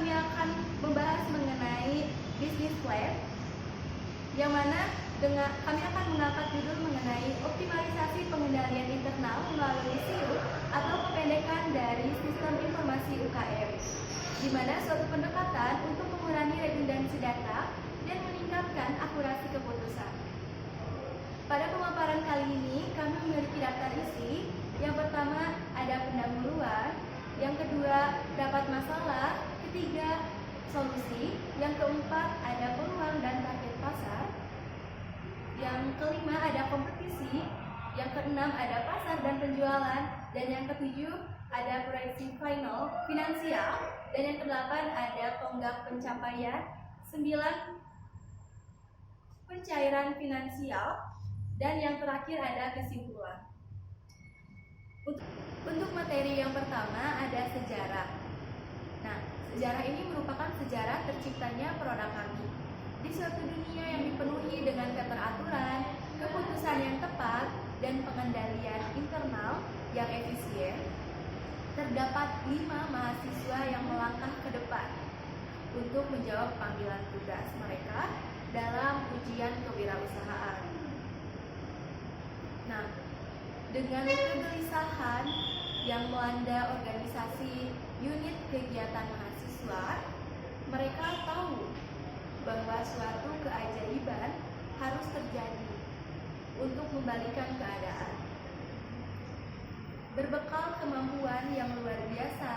kami akan membahas mengenai bisnis plan, yang mana kami akan mengangkat judul mengenai optimalisasi pengendalian internal melalui SIU atau kependekan dari Sistem Informasi UKM, di mana suatu pendekatan untuk mengurangi redundansi data dan meningkatkan akurasi keputusan. Pada pemaparan kali ini, kami memiliki daftar isi. Yang pertama ada pendahuluan, yang kedua dapat masalah, ketiga solusi, yang keempat ada peluang dan target pasar, yang kelima ada kompetisi, yang keenam ada pasar dan penjualan, dan yang ketujuh ada proyeksi finansial, dan yang kedelapan ada tonggak pencapaian, 9 pencairan finansial, dan yang terakhir ada kesimpulan. Untuk materi yang pertama ada sejarah. Nah, sejarah ini merupakan sejarah terciptanya produk kami. Di suatu dunia yang dipenuhi dengan keteraturan, keputusan yang tepat, dan pengendalian internal yang efisien, terdapat 5 mahasiswa yang melangkah ke depan untuk menjawab panggilan tugas mereka dalam ujian kewirausahaan. Nah, dengan kegelisahan yang melanda organisasi unit kegiatan mahasiswa, mereka tahu bahwa suatu keajaiban harus terjadi untuk membalikan keadaan. Berbekal kemampuan yang luar biasa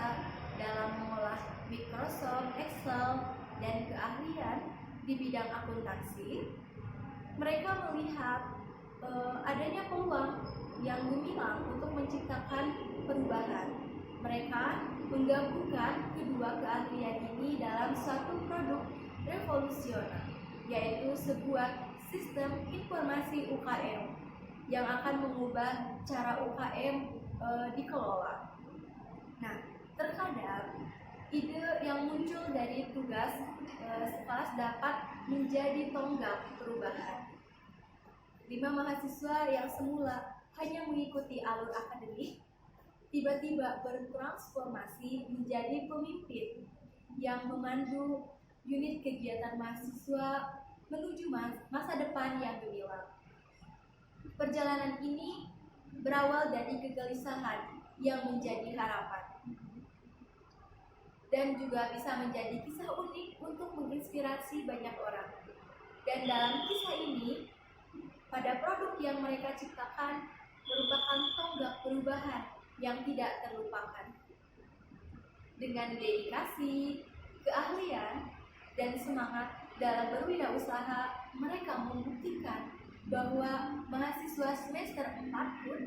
dalam mengolah Microsoft Excel dan keahlian di bidang akuntansi, mereka melihat adanya peluang yang gemilang untuk menciptakan perubahan. Mereka menggabungkan kedua keahlian ini dalam suatu produk revolusioner, yaitu sebuah sistem informasi UKM yang akan mengubah cara UKM dikelola. Nah, terkadang ide yang muncul dari tugas sekelas dapat menjadi tonggak perubahan. 5 mahasiswa yang semula hanya mengikuti alur akademik, tiba-tiba bertransformasi menjadi pemimpin yang memandu unit kegiatan mahasiswa menuju masa depan yang gemilang. Perjalanan ini berawal dari kegelisahan yang menjadi harapan, dan juga bisa menjadi kisah unik untuk menginspirasi banyak orang. Dan dalam kisah ini, pada produk yang mereka ciptakan merupakan tonggak perubahan yang tidak terlupakan. Dengan dedikasi, keahlian, dan semangat dalam berwirausaha, mereka membuktikan bahwa mahasiswa semester 4 pun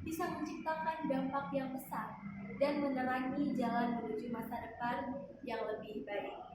bisa menciptakan dampak yang besar dan menerangi jalan menuju masa depan yang lebih baik.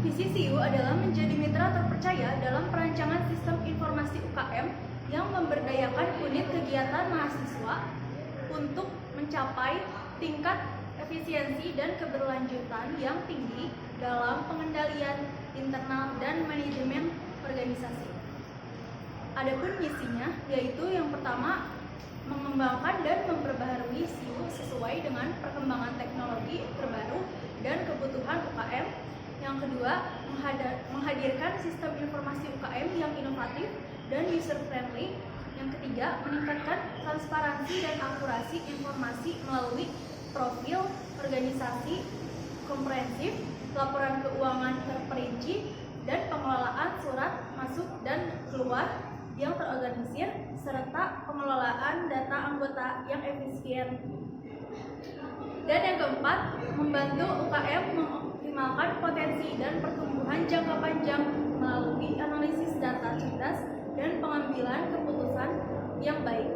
Visi SIU adalah menjadi mitra terpercaya dalam perancangan sistem informasi UKM yang memberdayakan unit kegiatan mahasiswa untuk mencapai tingkat efisiensi dan keberlanjutan yang tinggi dalam pengendalian internal dan manajemen organisasi. Adapun misinya yaitu yang pertama, mengembangkan dan memperbaharui SIU sesuai dengan perkembangan teknologi terbaru dan kebutuhan UKM. Yang kedua, menghadirkan sistem informasi UKM yang inovatif dan user friendly Yang ketiga, meningkatkan transparansi dan akurasi informasi melalui profil organisasi komprehensif, laporan keuangan terperinci, dan pengelolaan surat masuk dan keluar yang terorganisir, serta pengelolaan data anggota yang efisien. Dan yang keempat, membantu UKM mengoptimalkan potensi dan pertumbuhan jangka panjang melalui analisis data cerdas dan pengambilan keputusan yang baik.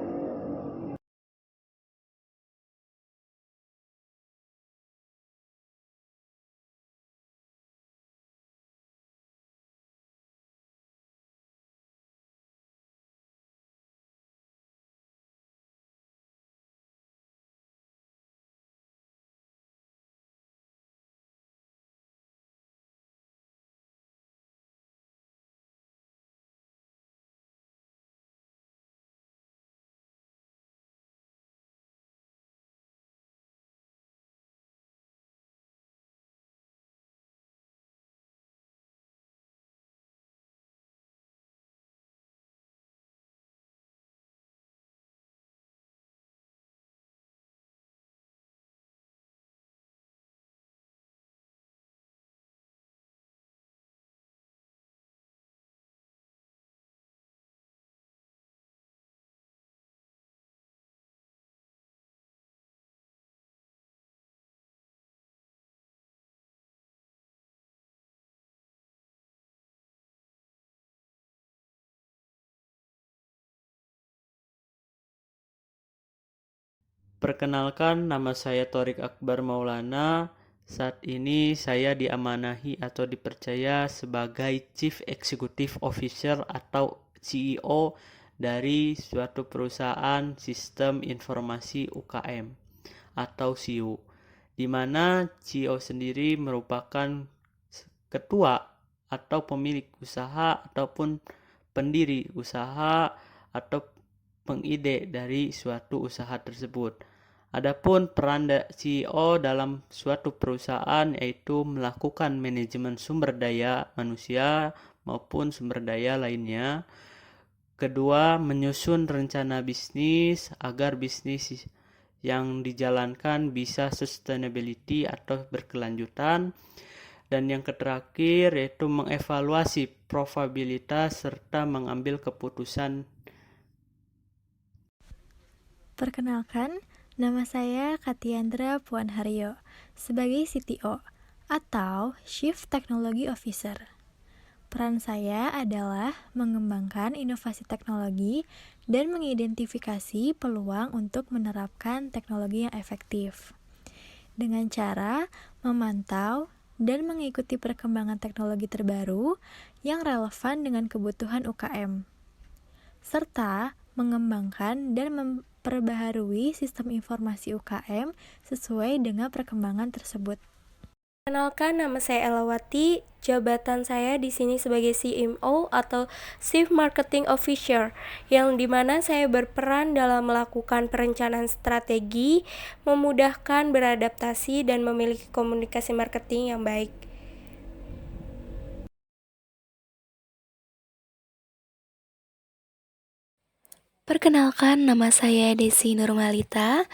Perkenalkan, nama saya Thorik Akbar Maulana. Saat ini saya diamanahi atau dipercaya sebagai Chief Executive Officer atau CEO dari suatu perusahaan sistem informasi UKM atau SIU, di mana CEO sendiri merupakan ketua atau pemilik usaha ataupun pendiri usaha atau pengide dari suatu usaha tersebut. Adapun peran CEO dalam suatu perusahaan yaitu melakukan manajemen sumber daya manusia maupun sumber daya lainnya. Kedua, menyusun rencana bisnis agar bisnis yang dijalankan bisa sustainability atau berkelanjutan. Dan yang terakhir yaitu mengevaluasi probabilitas serta mengambil keputusan. Perkenalkan, nama saya Katiandra Puan Haryo sebagai CTO atau Chief Technology Officer. Peran saya adalah mengembangkan inovasi teknologi dan mengidentifikasi peluang untuk menerapkan teknologi yang efektif dengan cara memantau dan mengikuti perkembangan teknologi terbaru yang relevan dengan kebutuhan UKM, serta mengembangkan dan memperbaharui sistem informasi UKM sesuai dengan perkembangan tersebut. Perkenalkan, nama saya Elawati. Jabatan saya di sini sebagai CMO atau Chief Marketing Officer, yang dimana saya berperan dalam melakukan perencanaan strategi, memudahkan beradaptasi, dan memiliki komunikasi marketing yang baik. Perkenalkan, nama saya Desi Nurmalita,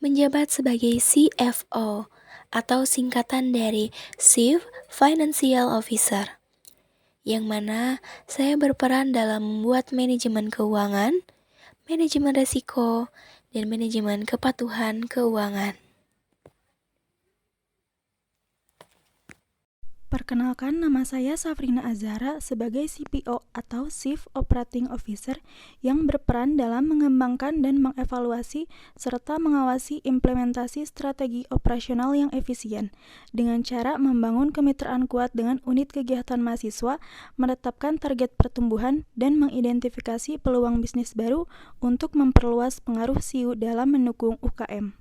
menjabat sebagai CFO atau singkatan dari Chief Financial Officer, yang mana saya berperan dalam membuat manajemen keuangan, manajemen risiko, dan manajemen kepatuhan keuangan. Perkenalkan, nama saya Safrina Azhara sebagai CPO atau Chief Operating Officer yang berperan dalam mengembangkan dan mengevaluasi serta mengawasi implementasi strategi operasional yang efisien dengan cara membangun kemitraan kuat dengan unit kegiatan mahasiswa, menetapkan target pertumbuhan, dan mengidentifikasi peluang bisnis baru untuk memperluas pengaruh SIU dalam mendukung UKM.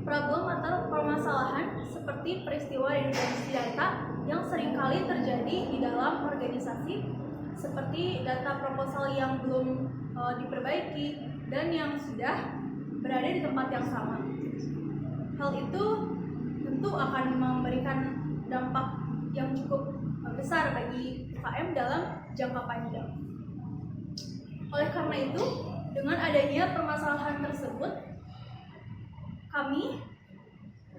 Problem atau permasalahan seperti peristiwa dehidrasi data yang seringkali terjadi di dalam organisasi, seperti data proposal yang belum diperbaiki dan yang sudah berada di tempat yang sama. Hal itu tentu akan memberikan dampak yang cukup besar bagi UKM dalam jangka panjang. Oleh karena itu, dengan adanya permasalahan tersebut, kami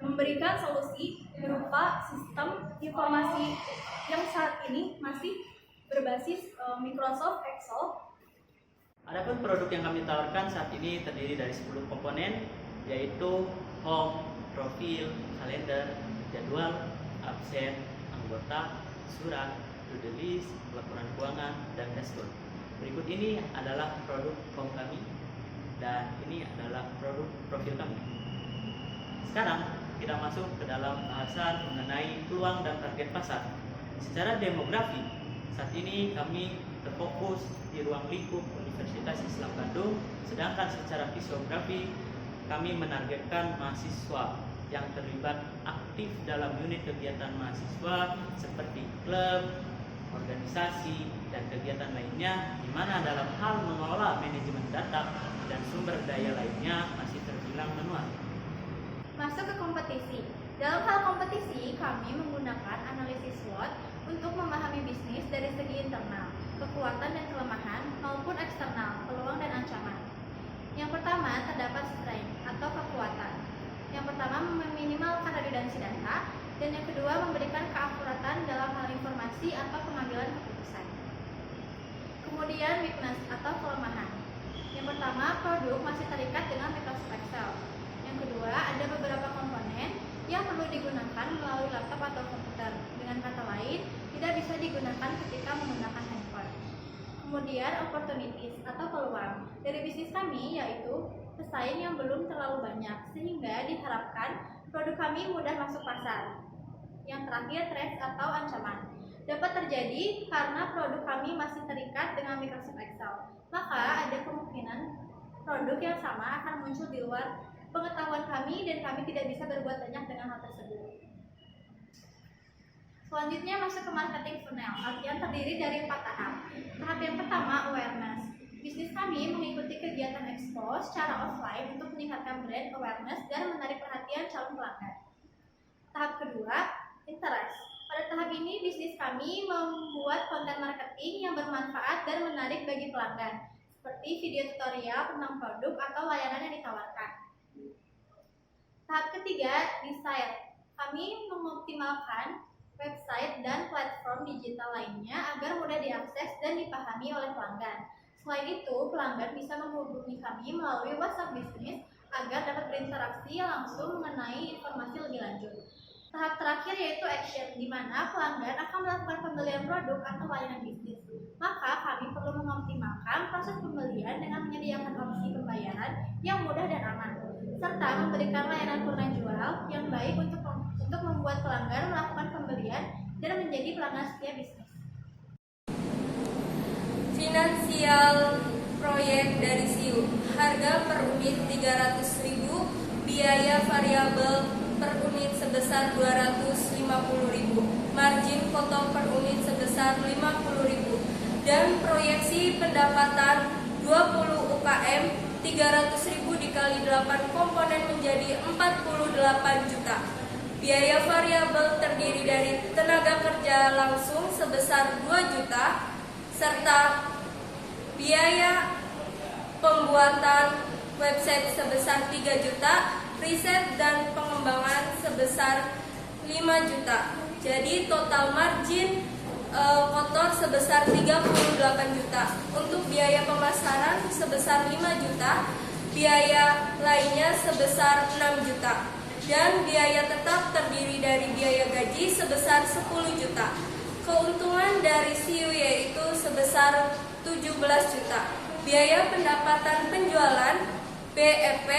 memberikan solusi berupa sistem informasi yang saat ini masih berbasis Microsoft Excel. Adapun produk yang kami tawarkan saat ini terdiri dari 10 komponen, yaitu home, profil, kalender, jadwal, absen, anggota, surat, to-do list, laporan keuangan, dan dashboard. Berikut ini adalah produk home kami, dan ini adalah produk profil kami. Sekarang kita masuk ke dalam bahasan mengenai peluang dan target pasar. Secara demografi, saat ini kami terfokus di ruang lingkup Universitas Islam Bandung, sedangkan secara fisiografi kami menargetkan mahasiswa yang terlibat aktif dalam unit kegiatan mahasiswa seperti klub, organisasi, dan kegiatan lainnya, di mana dalam hal mengelola manajemen data dan sumber daya lainnya masih terbilang manual. Masuk ke kompetisi. Dalam hal kompetisi, kami menggunakan analisis SWOT untuk memahami bisnis dari segi internal, kekuatan dan kelemahan, maupun eksternal, peluang dan ancaman. Yang pertama, terdapat strength atau kekuatan. Yang pertama, meminimalkan redundansi data, dan yang kedua, memberikan keakuratan dalam hal informasi atau pengambilan keputusan. Kemudian, weakness atau kelemahan. Yang pertama, produk masih terikat dengan Microsoft Excel. Yang kedua, ada beberapa komponen yang perlu digunakan melalui laptop atau komputer. Dengan kata lain, tidak bisa digunakan ketika menggunakan handphone. Kemudian, opportunities atau peluang dari bisnis kami, yaitu pesaing yang belum terlalu banyak, sehingga diharapkan produk kami mudah masuk pasar. Yang terakhir, threats atau ancaman dapat terjadi karena produk kami masih terikat dengan Microsoft Excel. Maka ada kemungkinan produk yang sama akan muncul di luar pengetahuan kami dan kami tidak bisa berbuat banyak dengan hal tersebut. Selanjutnya masuk ke marketing funnel, yang terdiri dari 4 tahap. Tahap yang pertama, awareness. Bisnis kami mengikuti kegiatan expo secara offline untuk meningkatkan brand awareness dan menarik perhatian calon pelanggan. Tahap kedua, interest. Pada tahap ini, bisnis kami membuat konten marketing yang bermanfaat dan menarik bagi pelanggan, seperti video tutorial tentang produk atau layanan yang ditawarkan. Tahap ketiga, desire. Kami mengoptimalkan website dan platform digital lainnya agar mudah diakses dan dipahami oleh pelanggan. Selain itu, pelanggan bisa menghubungi kami melalui WhatsApp bisnis agar dapat berinteraksi langsung mengenai informasi lebih lanjut. Tahap terakhir yaitu action, di mana pelanggan akan melakukan pembelian produk atau layanan bisnis. Maka kami perlu mengoptimalkan proses pembelian dengan menyediakan opsi pembayaran yang mudah dan aman, serta memberikan layanan tunai jual yang baik untuk membuat pelanggan melakukan pembelian dan menjadi pelanggan setia bisnis. Finansial proyek dari SIU, harga per unit 300.000, biaya variabel per unit sebesar 250.000, margin potong per unit sebesar 50.000, dan proyeksi pendapatan 20 UKM 300.000 dikali 8 komponen menjadi 48 juta. Biaya variabel terdiri dari tenaga kerja langsung sebesar 2 juta, serta biaya pembuatan website sebesar 3 juta, riset dan pengembangan sebesar 5 juta. Jadi total margin kotor sebesar 38 juta. Untuk biaya pemasaran sebesar 5 juta, biaya lainnya sebesar 6 juta. Dan biaya tetap terdiri dari biaya gaji sebesar 10 juta. Keuntungan dari SIU yaitu sebesar 17 juta. Biaya pendapatan penjualan BEP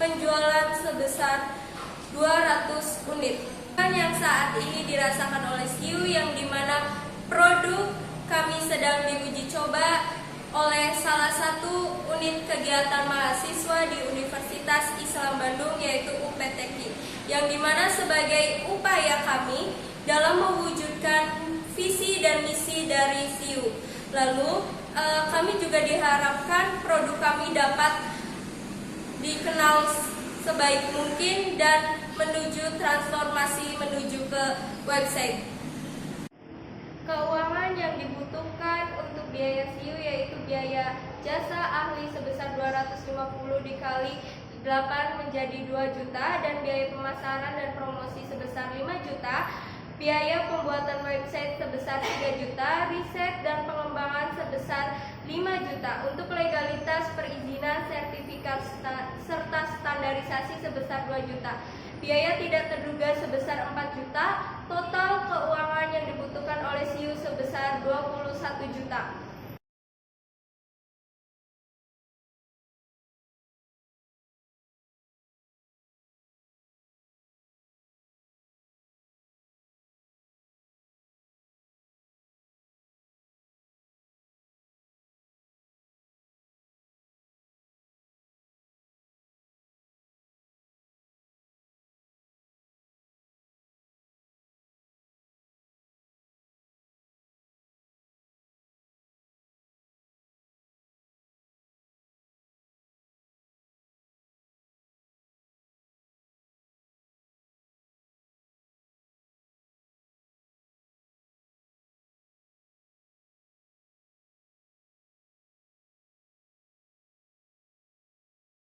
penjualan sebesar 200 unit. Yang saat ini dirasakan oleh SIU, yang dimana produk kami sedang diuji coba oleh salah satu unit kegiatan mahasiswa di Universitas Islam Bandung, yaitu UPTQ, yang dimana sebagai upaya kami dalam mewujudkan visi dan misi dari SIU. Lalu kami juga diharapkan produk kami dapat dikenal sebaik mungkin dan menuju transformasi menuju ke website. Keuangan yang dibutuhkan untuk biaya SIU yaitu biaya jasa ahli sebesar 250 dikali 8 menjadi 2 juta, dan biaya pemasaran dan promosi sebesar 5 juta, biaya pembuatan website sebesar 3 juta, riset dan pengembangan sebesar 5 juta, untuk legalitas perizinan, sertifikat serta standarisasi sebesar 2 juta. Biaya tidak terduga sebesar 4 juta, total keuangan yang dibutuhkan oleh SIU sebesar 21 juta.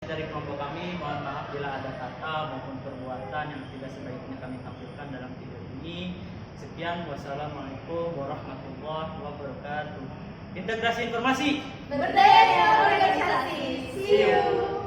Dari kelompok kami, mohon maaf bila ada kata maupun perbuatan yang tidak sebaiknya kami tampilkan dalam video ini. Sekian, wassalamualaikum warahmatullahi wabarakatuh. Integrasi informasi, Berdaya organisasi. See you.